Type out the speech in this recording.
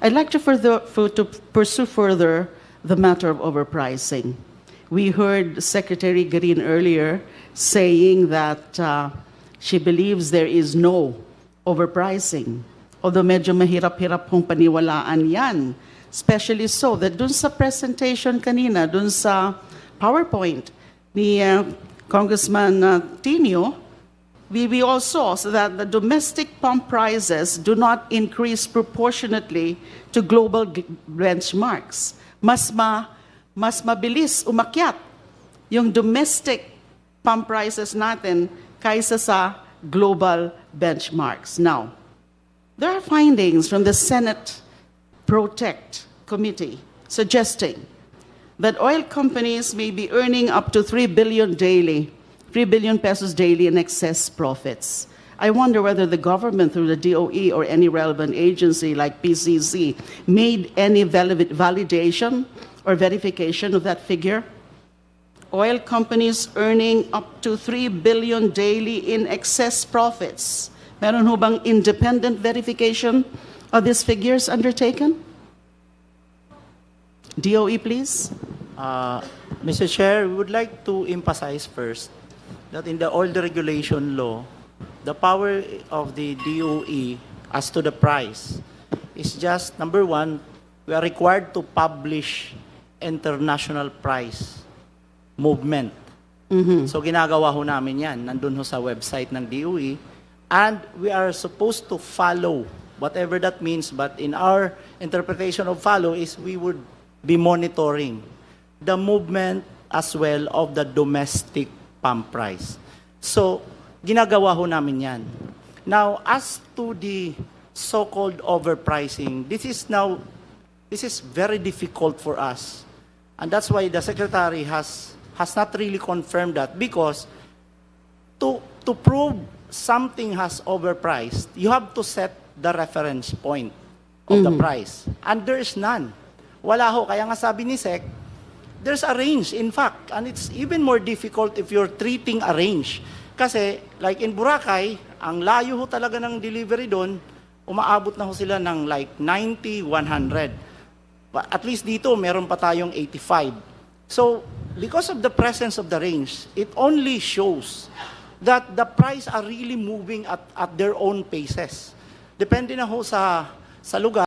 I'd like to to pursue further the matter of overpricing. We heard Secretary Green earlier saying that she believes there is no overpricing. Although medyo mahirap-hirap pong paniwalaan yan. Especially so that dun sa presentation kanina, dun sa PowerPoint ni Congressman Tino, we all saw so that the domestic pump prices do not increase proportionately to global benchmarks. Mas mabilis umakyat yung domestic pump prices natin kaysa sa global benchmarks. Now, there are findings from the Senate Protect Committee suggesting that oil companies may be earning up to 3 billion pesos daily in excess profits. I wonder whether the government through the DOE or any relevant agency like PCC made any validation or verification of that figure. Oil companies earning up to 3 billion daily in excess profits. Meron ho bang independent verification of these figures undertaken? DOE, please. Mr. Chair, we would like to emphasize first that in the oil regulation law, the power of the DOE as to the price is just, number one, we are required to publish international price movement. So ginagawa ho namin yan, nandun ho sa website ng DOE, and we are supposed to follow whatever that means, but in our interpretation of follow is we would be monitoring the movement as well of the domestic pump price. So, ginagawa ho namin yan. Now, as to the so-called overpricing, this is very difficult for us. And that's why the Secretary has not really confirmed that, because to prove something has overpriced, you have to set the reference point of the price. And there is none. Wala ho. Kaya nga sabi ni Sec, there's a range, in fact. And it's even more difficult if you're treating a range. Kasi, like in Boracay, ang layo ho talaga ng delivery doon, umaabot na ho sila ng like 90, 100. But at least dito, meron pa tayong 85. So, because of the presence of the range, it only shows that the price are really moving at their own paces. Depende na ho sa lugar.